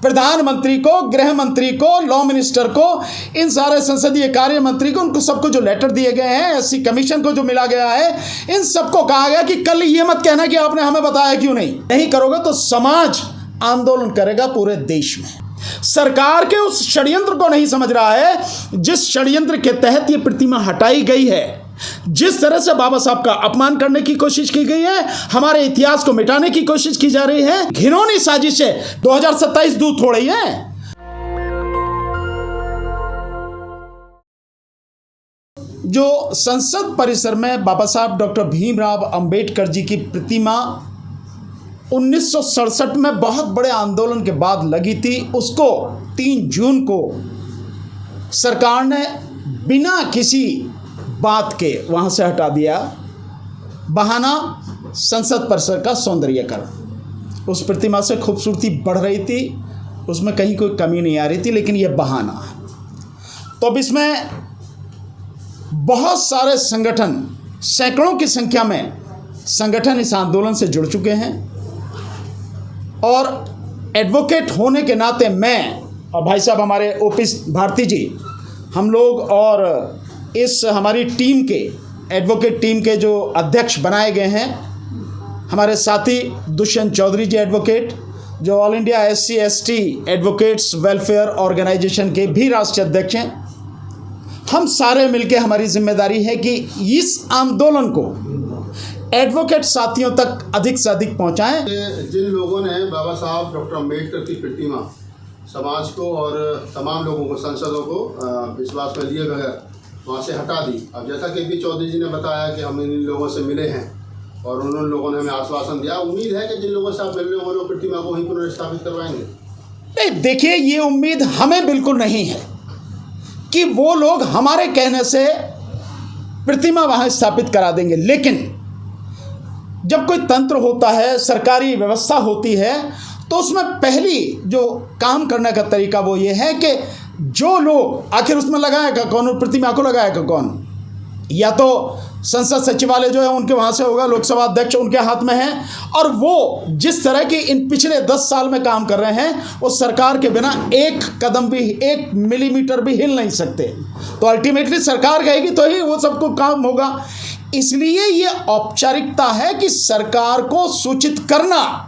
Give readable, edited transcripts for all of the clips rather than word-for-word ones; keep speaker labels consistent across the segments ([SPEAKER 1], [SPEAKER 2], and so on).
[SPEAKER 1] प्रधानमंत्री को, गृह मंत्री को, लॉ मिनिस्टर को, इन सारे संसदीय कार्य मंत्री को, उनको सबको जो लेटर दिए गए हैं, एससी कमीशन को जो मिला गया है, इन सबको कहा गया कि कल ये मत कहना कि आपने हमें बताया क्यों नहीं करोगे तो समाज आंदोलन करेगा पूरे देश में। सरकार के उस षड्यंत्र को नहीं समझ रहा है जिस षड्यंत्र के तहत ये प्रतिमा हटाई गई है। जिस तरह से बाबा साहब का अपमान करने की कोशिश की गई है, हमारे इतिहास को मिटाने की कोशिश की जा रही है, घिनौनी साजिश है। 2027 दूर थोड़ी है। जो संसद परिसर में बाबा साहब डॉक्टर भीमराव अंबेडकर जी की प्रतिमा 1967 में बहुत बड़े आंदोलन के बाद लगी थी, उसको 3 जून को सरकार ने बिना किसी बात के वहाँ से हटा दिया। बहाना संसद परिसर का सौंदर्यीकरण। उस प्रतिमा से खूबसूरती बढ़ रही थी, उसमें कहीं कोई कमी नहीं आ रही थी, लेकिन यह बहाना। तो अब इसमें बहुत सारे संगठन, सैकड़ों की संख्या में संगठन इस आंदोलन से जुड़ चुके हैं और एडवोकेट होने के नाते मैं और भाई साहब हमारे ओपी भारती जी, हम लोग और इस हमारी टीम के, एडवोकेट टीम के जो अध्यक्ष बनाए गए हैं, हमारे साथी दुष्यंत चौधरी जी एडवोकेट, जो all India SC ST advocates welfare organisation के भी राष्ट्रीय अध्यक्ष हैं, हम सारे मिलकर हमारी जिम्मेदारी है कि इस आंदोलन को एडवोकेट साथियों तक अधिक से अधिक पहुंचाएं।
[SPEAKER 2] जिन लोगों ने बाबा साहब डॉक्टर अम्बेडकर की प्रतिमा समाज को और तमाम लोगों को, सांसदों को विश्वास में लिए बगैर वहाँ से हटा दी। अब जैसा कि भी चौधरी जी ने बताया कि हम इन लोगों से मिले हैं और उन लोगों ने हमें आश्वासन दिया। उम्मीद है कि जिन लोगों से आप मिल रहे हो वो लोग प्रतिमा को वहीं पुनर्स्थापित करवाएंगे।
[SPEAKER 1] नहीं, देखिए, ये उम्मीद हमें बिल्कुल नहीं है कि वो लोग हमारे कहने से प्रतिमा वहाँ स्थापित करा देंगे, लेकिन जब कोई तंत्र होता है, सरकारी व्यवस्था होती है, तो उसमें पहली जो काम करने का तरीका वो ये है कि जो लोग, आखिर उसमें लगाएगा कौन, प्रतिमा को लगाएगा कौन? या तो संसद सचिवालय जो है उनके वहाँ से होगा, लोकसभा अध्यक्ष उनके हाथ में है, और वो जिस तरह की इन पिछले 10 साल में काम कर रहे हैं, वो सरकार के बिना एक कदम भी, 1 मिलीमीटर भी हिल नहीं सकते। तो अल्टीमेटली सरकार कहेगी तो ही वो सबको काम होगा। इसलिए ये औपचारिकता है कि सरकार को सूचित करना,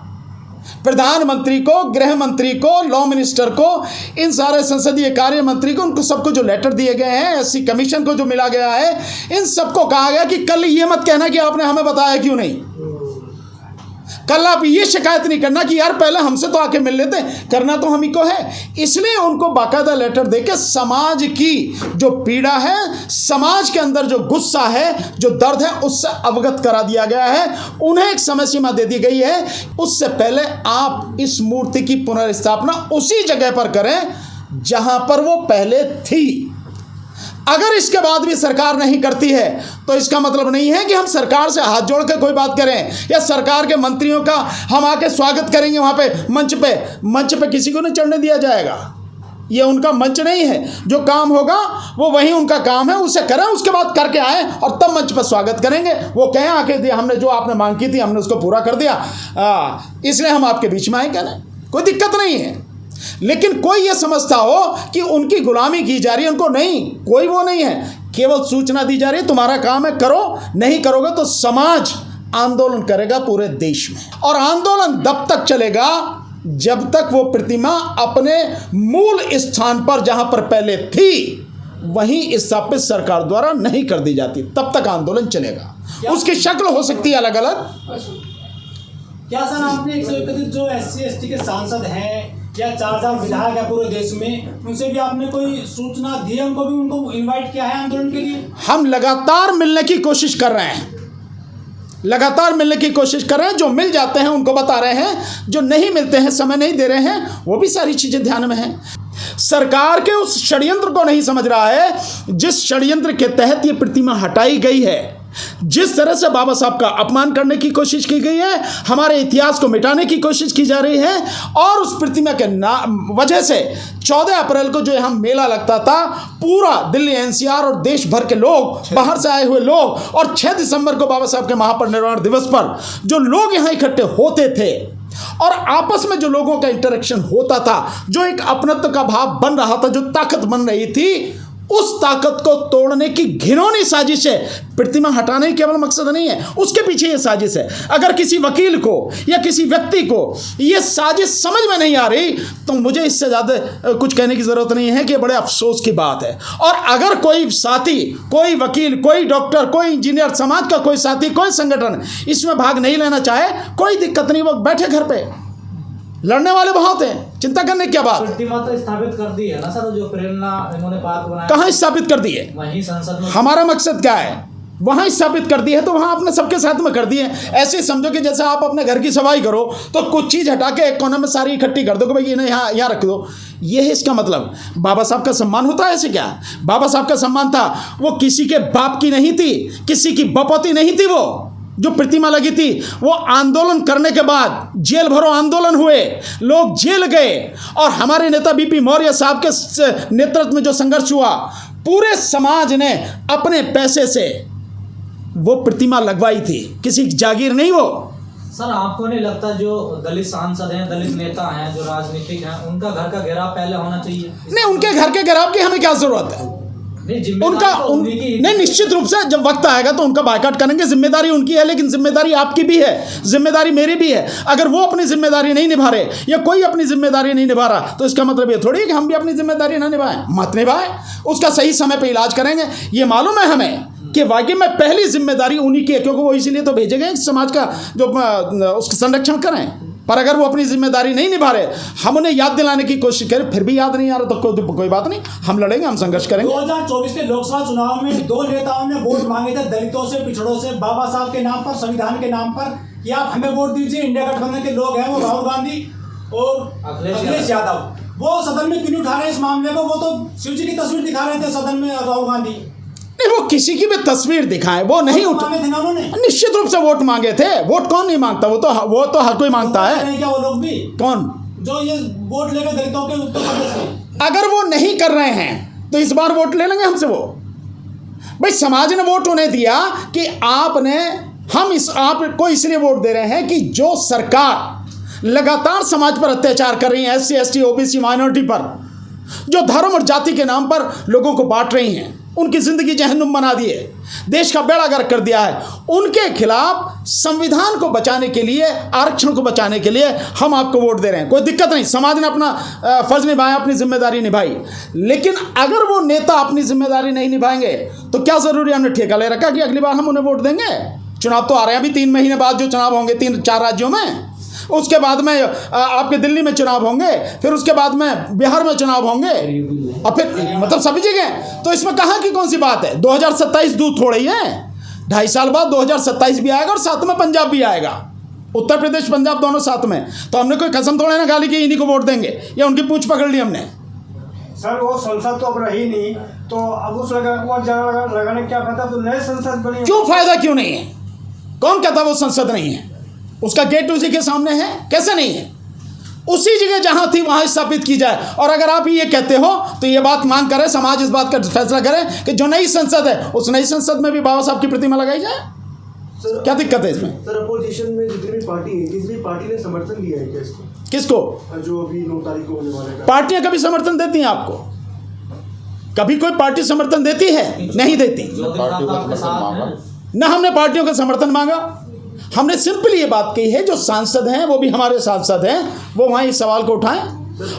[SPEAKER 1] प्रधानमंत्री को, गृह मंत्री को, लॉ मिनिस्टर को, इन सारे संसदीय कार्य मंत्री को, उनको सबको जो लेटर दिए गए हैं, एससी कमीशन को जो मिला गया है, इन सबको कहा गया कि कल ये मत कहना कि आपने हमें बताया क्यों नहीं। कल आप ये शिकायत नहीं करना कि यार पहले हमसे तो आके मिल लेते, करना तो हम ही को है। इसलिए उनको बाकायदा लेटर देके समाज की जो पीड़ा है, समाज के अंदर जो गुस्सा है, जो दर्द है, उससे अवगत करा दिया गया है। उन्हें एक समय सीमा दे दी गई है, उससे पहले आप इस मूर्ति की पुनर्स्थापना उसी जगह पर करें जहां पर वो पहले थी। अगर इसके बाद भी सरकार नहीं करती है तो इसका मतलब नहीं है कि हम सरकार से हाथ जोड़ के कोई बात करें या सरकार के मंत्रियों का हम आके स्वागत करेंगे वहाँ पे मंच पे किसी को नहीं चढ़ने दिया जाएगा। ये उनका मंच नहीं है। जो काम होगा वो वही उनका काम है, उसे करें, उसके बाद करके आए और तब मंच पर स्वागत करेंगे। वो कहें आके दिया, हमने जो आपने मांग की थी हमने उसको पूरा कर दिया, इसलिए हम आपके बीच में आए, करें, कोई दिक्कत नहीं है। लेकिन कोई ये समझता हो कि उनकी गुलामी की जा रही है, उनको नहीं, कोई वो नहीं है, केवल सूचना दी जा रही है तुम्हारा काम है, करो, नहीं करोगे तो समाज आंदोलन करेगा पूरे देश में। और आंदोलन तब तक चलेगा जब तक वो प्रतिमा अपने मूल स्थान पर जहां पर पहले थी वहीं स्थापित सरकार द्वारा नहीं कर दी जाती, तब तक आंदोलन चलेगा। उसकी शक्ल हो सकती है अलग अलग।
[SPEAKER 3] क्या सर आपने 131 जो SC ST के सांसद हैं या 4000 विधायक है पूरे देश में, उनसे भी आपने कोई सूचना दी है, उनको इनवाइट किया है आंदोलन के लिए?
[SPEAKER 1] हम लगातार मिलने की कोशिश कर रहे हैं, लगातार मिलने की कोशिश कर रहे हैं। जो मिल जाते हैं उनको बता रहे हैं, जो नहीं मिलते हैं, समय नहीं दे रहे हैं, वो भी सारी चीजें ध्यान में हैं। सरकार के उस षड्यंत्र को नहीं समझ रहा है जिस षड्यंत्र के तहत ये प्रतिमा हटाई गई है। जिस तरह से बाबा साहब का अपमान करने की कोशिश की गई है, हमारे इतिहास को मिटाने की कोशिश की जा रही है, और उस प्रतिमा के वजह से 14 अप्रैल को जो यहाँ मेला लगता था, पूरा दिल्ली NCR और देश भर के लोग, बाहर से आए हुए लोग, और 6 दिसंबर को बाबा साहब के महापरिनिर्वाण दिवस पर जो लोग यहाँ इकट्ठे होते थे, और आपस में जो लोगों का इंटरेक्शन होता था, जो एक अपनत्व का भाव बन रहा था, जो ताकत बन रही थी, उस ताकत को तोड़ने की घिनौनी साजिश है। प्रतिमा हटाना ही केवल मकसद नहीं है, उसके पीछे ये साजिश है। अगर किसी वकील को या किसी व्यक्ति को ये साजिश समझ में नहीं आ रही तो मुझे इससे ज़्यादा कुछ कहने की ज़रूरत नहीं है कि बड़े अफसोस की बात है। और अगर कोई साथी, कोई वकील, कोई डॉक्टर, कोई इंजीनियर, समाज का कोई साथी, कोई संगठन इसमें भाग नहीं लेना चाहे, कोई दिक्कत नहीं, वो बैठे घर पे। लड़ने वाले बहुत हैं, चिंता करने की क्या बात।
[SPEAKER 4] प्रतिमा तो स्थापित कर दी है ना सर, जो प्रेरणा इन्होंने पार्क बनाया,
[SPEAKER 1] कहाँ स्थापित कर दी है?
[SPEAKER 4] वहीं संसद में।
[SPEAKER 1] हमारा मकसद क्या है? वहाँ स्थापित कर दी है तो वहाँ अपने सबके साथ में कर दिए। ऐसे समझो कि जैसे आप अपने घर की सफाई करो तो कुछ चीज़ हटा के एक कोने में सारी इकट्ठी कर दो कि भाई इन्हें यहाँ रख दो। ये है इसका मतलब। बाबा साहब का सम्मान होता है ऐसे क्या? बाबा साहब का सम्मान था, वो किसी के बाप की नहीं थी, किसी की बपौती नहीं थी। वो जो प्रतिमा लगी थी वो आंदोलन करने के बाद जेल भरो आंदोलन हुए, लोग जेल गए, और हमारे नेता बीपी मौर्य साहब के नेतृत्व में जो संघर्ष हुआ, पूरे समाज ने अपने पैसे से वो प्रतिमा लगवाई थी, किसी जागीर नहीं। वो
[SPEAKER 4] सर आपको नहीं लगता जो दलित सांसद हैं, दलित नेता हैं, जो राजनीतिक हैं, उनका घर का घेराव पहले होना चाहिए?
[SPEAKER 1] नहीं, उनके घर के घेराव की हमें क्या जरूरत है? नहीं, निश्चित रूप से जब वक्त आएगा तो उनका बायकॉट करेंगे। जिम्मेदारी उनकी है, लेकिन जिम्मेदारी आपकी भी है, जिम्मेदारी मेरी भी है। अगर वो अपनी जिम्मेदारी नहीं निभा रहे या कोई अपनी जिम्मेदारी नहीं निभा रहा तो इसका मतलब ये थोड़ी है कि हम भी अपनी जिम्मेदारी ना निभाएं। मत निभाएं, उसका सही समय पे इलाज करेंगे। ये मालूम है हमें कि वाकई में पहली जिम्मेदारी उन्हीं की है, क्योंकि वो इसीलिए तो भेजे गए समाज का जो उसका संरक्षण करें। पर अगर वो अपनी जिम्मेदारी नहीं निभा रहे, हम उन्हें याद दिलाने की कोशिश करें, फिर भी याद नहीं आ रहा तो कोई बात नहीं, हम लड़ेंगे, हम संघर्ष करेंगे।
[SPEAKER 3] 2024 के लोकसभा चुनाव में 2 नेताओं ने वोट मांगे थे दलितों से, पिछड़ों से, बाबा साहब के नाम पर, संविधान के नाम पर, कि आप हमें वोट दीजिए। इंडिया गठबंधन के लोग हैं, वो राहुल गांधी और अखिलेश यादव। वो सदन में क्यों नहीं उठा रहे इस मामले को? वो तो शिव जी की तस्वीर दिखा रहे थे सदन में, राहुल गांधी।
[SPEAKER 1] नहीं, वो किसी की भी तस्वीर दिखाएं, वो नहीं उठा। निश्चित रूप से वोट मांगे थे। वोट कौन नहीं मांगता? वो तो हर कोई मांगता है।
[SPEAKER 3] क्या वो लोग भी?
[SPEAKER 1] कौन
[SPEAKER 3] जो ये वोट लेकर दलितों के उत्तर प्रदेश में?
[SPEAKER 1] अगर वो नहीं कर रहे हैं तो इस बार वोट ले लेंगे हमसे। वो भाई समाज ने वोट उन्हें दिया कि आपको इसलिए वोट दे रहे हैं कि जो सरकार लगातार समाज पर अत्याचार कर रही है, SC ST OBC माइनॉरिटी पर, जो धर्म और जाति के नाम पर लोगों को बांट रही हैं, उनकी जिंदगी जहन्नुम बना दिए, देश का बेड़ा गर्क कर दिया है, उनके खिलाफ संविधान को बचाने के लिए, आरक्षण को बचाने के लिए हम आपको वोट दे रहे हैं। कोई दिक्कत नहीं, समाज ने अपना फर्ज निभाया, अपनी जिम्मेदारी निभाई। लेकिन अगर वो नेता अपनी जिम्मेदारी नहीं निभाएंगे तो क्या जरूरी हमने ठेका ले रखा कि अगली बार हम उन्हें वोट देंगे? चुनाव तो आ रहे हैं, अभी 3 महीने बाद जो चुनाव होंगे 3-4 राज्यों में, उसके बाद में आपके दिल्ली में चुनाव होंगे, फिर उसके बाद में बिहार में चुनाव होंगे, और फिर मतलब सभी जगह। तो इसमें कहाँ की कौन सी बात है? 2027 दूर थोड़ी है, 2.5 साल बाद 2027 भी आएगा और साथ में पंजाब भी आएगा, उत्तर प्रदेश पंजाब दोनों साथ में। तो हमने कोई कसम थोड़े ना गाली की इन्हीं को वोट देंगे, या उनकी पूंछ पकड़ ली हमने।
[SPEAKER 5] सर वो संसद तो अब रही नहीं, तो अब उस लगाने क्या फायदा? तो नए संसद बनी।
[SPEAKER 1] क्यों फायदा क्यों नहीं है? कौन कहता वो संसद नहीं है? उसका गेट उसी के सामने है, कैसे नहीं है? उसी जगह जहां थी वहां स्थापित की जाए। और अगर आप ये कहते हो तो ये बात मांग करें, समाज इस बात का फैसला करे कि जो नई संसद है उस नई संसद में भी बाबा साहब की प्रतिमा लगाई जाए। क्या दिक्कत है इसमें?
[SPEAKER 6] सर अपोजिशन में जितनी भी पार्टी है, किसी भी पार्टी ने समर्थन दिया है क्या इसको?
[SPEAKER 1] किसको?
[SPEAKER 6] जो अभी 9 तारीख को होने वाला है।
[SPEAKER 1] पार्टियां कभी समर्थन देती हैं आपको? कभी कोई पार्टी समर्थन देती है? नहीं देती ना। हमने पार्टियों का समर्थन मांगा, हमने सिंपल ये बात कही है जो सांसद हैं वो भी हमारे सांसद हैं, वो वहाँ इस सवाल को उठाएं।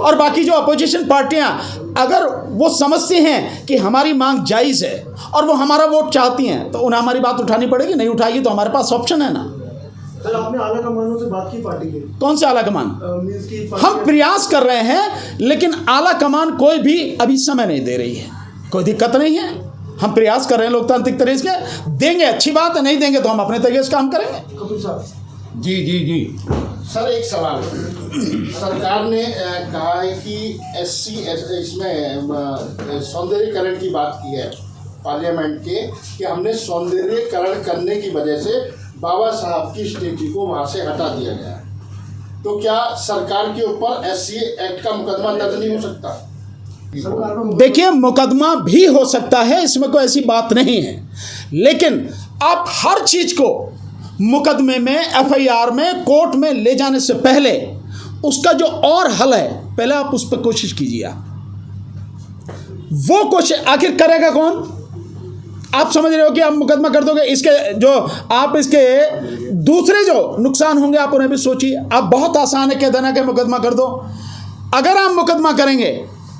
[SPEAKER 1] और बाकी जो अपोजिशन पार्टियां अगर वो समझती हैं कि हमारी मांग जायज़ है और वो हमारा वोट चाहती हैं तो उन्हें हमारी बात उठानी पड़ेगी। नहीं उठाएगी तो हमारे पास ऑप्शन है ना।
[SPEAKER 6] सर आपने आला कमानों से बात की पार्टी की?
[SPEAKER 1] कौन से आला कमान? हम प्रयास कर रहे हैं, लेकिन आला कमान कोई भी अभी समय नहीं दे रही है। कोई दिक्कत नहीं है, हम प्रयास कर रहे हैं लोकतांत्रिक तरीके से। देंगे अच्छी बात है, नहीं देंगे तो हम अपने तरीके से काम करेंगे।
[SPEAKER 6] कपिल साहब
[SPEAKER 2] जी सर, एक सवाल। सरकार ने कहा है कि SC इसमें सौंदर्यीकरण की बात की है पार्लियामेंट के, कि हमने सौंदर्यीकरण करने की वजह से बाबा साहब की स्टेचू को वहाँ से हटा दिया गया। तो क्या सरकार के ऊपर SC एक्ट का मुकदमा दर्ज नहीं हो सकता?
[SPEAKER 1] देखिए, मुकदमा भी हो सकता है, इसमें कोई ऐसी बात नहीं है, लेकिन आप हर चीज को मुकदमे में, एफआईआर में, कोर्ट में ले जाने से पहले उसका जो और हल है, पहले आप उस पर कोशिश कीजिए। वो कोशिश आखिर करेगा कौन? आप समझ रहे हो कि आप मुकदमा कर दोगे, इसके जो आप इसके दूसरे जो नुकसान होंगे आप उन्हें भी सोचिए। आप बहुत आसान है कह देना कि मुकदमा कर दो। अगर आप मुकदमा करेंगे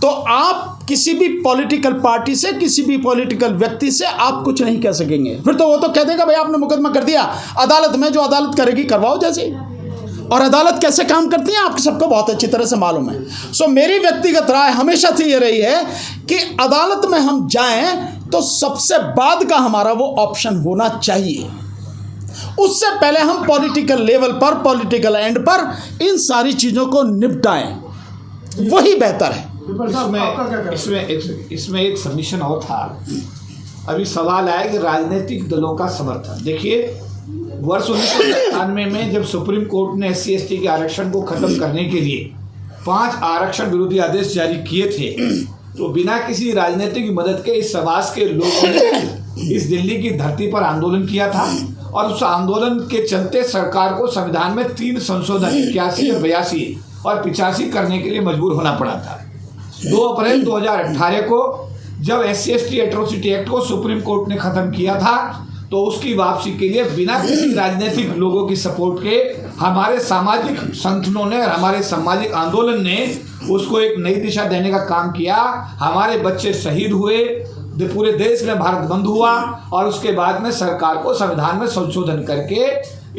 [SPEAKER 1] तो आप किसी भी पॉलिटिकल पार्टी से, किसी भी पॉलिटिकल व्यक्ति से आप कुछ नहीं कह सकेंगे। फिर तो वो तो कह देगा भाई आपने मुकदमा कर दिया, अदालत में जो अदालत करेगी करवाओ जैसे। और अदालत कैसे काम करती है आप सबको बहुत अच्छी तरह से मालूम है। सो मेरी व्यक्तिगत राय हमेशा से ये रही है कि अदालत में हम जाएं तो सबसे बाद का हमारा वो ऑप्शन होना चाहिए। उससे पहले हम पॉलिटिकल लेवल पर, पॉलिटिकल एंड पर इन सारी चीज़ों को निपटाएं, वही बेहतर है।
[SPEAKER 7] इसमें एक सबमिशन और था। अभी सवाल आया कि राजनीतिक दलों का समर्थन। देखिए, वर्ष 1997 में जब सुप्रीम कोर्ट ने SC/ST के आरक्षण को खत्म करने के लिए 5 आरक्षण विरोधी आदेश जारी किए थे, तो बिना किसी राजनीतिक मदद के इस समाज के लोगों ने इस दिल्ली की धरती पर आंदोलन किया था। और उस आंदोलन के चलते सरकार को संविधान में 3 संशोधन 81 और 82 और 85 करने के लिए मजबूर होना पड़ा था। 2 अप्रैल 2018 को जब SC/ST एट्रोसिटी एक्ट को सुप्रीम कोर्ट ने खत्म किया था, तो उसकी वापसी के लिए बिना किसी राजनीतिक लोगों की सपोर्ट के हमारे सामाजिक संगठनों ने, हमारे सामाजिक आंदोलन ने उसको एक नई दिशा देने का काम किया। हमारे बच्चे शहीद हुए, पूरे देश में भारत बंद हुआ, और उसके बाद में सरकार को संविधान में संशोधन करके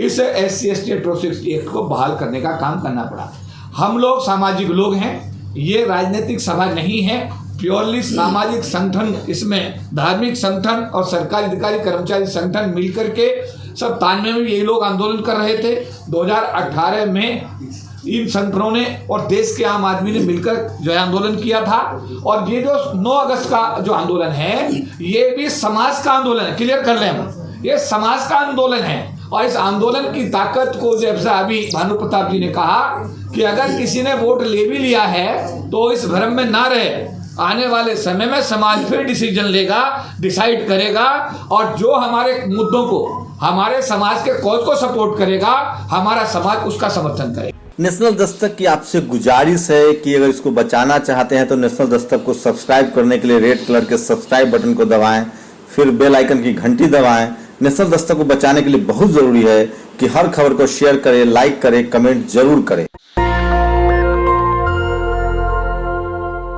[SPEAKER 7] इस SC/ST एट्रोसिटी एक्ट को बहाल करने का काम करना पड़ा। हम लोग सामाजिक लोग हैं, ये राजनीतिक सभा नहीं है, प्योरली सामाजिक संगठन, इसमें धार्मिक संगठन और सरकारी अधिकारी कर्मचारी संगठन मिलकर के सब 93 में यही लोग आंदोलन कर रहे थे। 2018 में इन संगठनों ने और देश के आम आदमी ने मिलकर जो है आंदोलन किया था। और ये जो 9 अगस्त का जो आंदोलन है, ये भी समाज का आंदोलन है, क्लियर कर लें हम, ये समाज का आंदोलन है। और इस आंदोलन की ताकत को जैसा अभी भानु प्रताप जी ने कहा कि अगर किसी ने वोट ले भी लिया है तो इस भ्रम में ना रहे, आने वाले समय में समाज फिर डिसीजन लेगा, डिसाइड करेगा, और जो हमारे मुद्दों को, हमारे समाज के कॉज को सपोर्ट करेगा, हमारा समाज उसका समर्थन करेगा।
[SPEAKER 8] नेशनल दस्तक की आपसे गुजारिश है कि अगर इसको बचाना चाहते हैं तो नेशनल दस्तक को सब्सक्राइब करने के लिए रेड कलर के सब्सक्राइब बटन को दबाएं, फिर बेल आइकन की घंटी दबाएं। नेशनल दस्तक को बचाने के लिए बहुत जरूरी है कि हर खबर को शेयर करें, लाइक करें, कमेंट जरूर करें।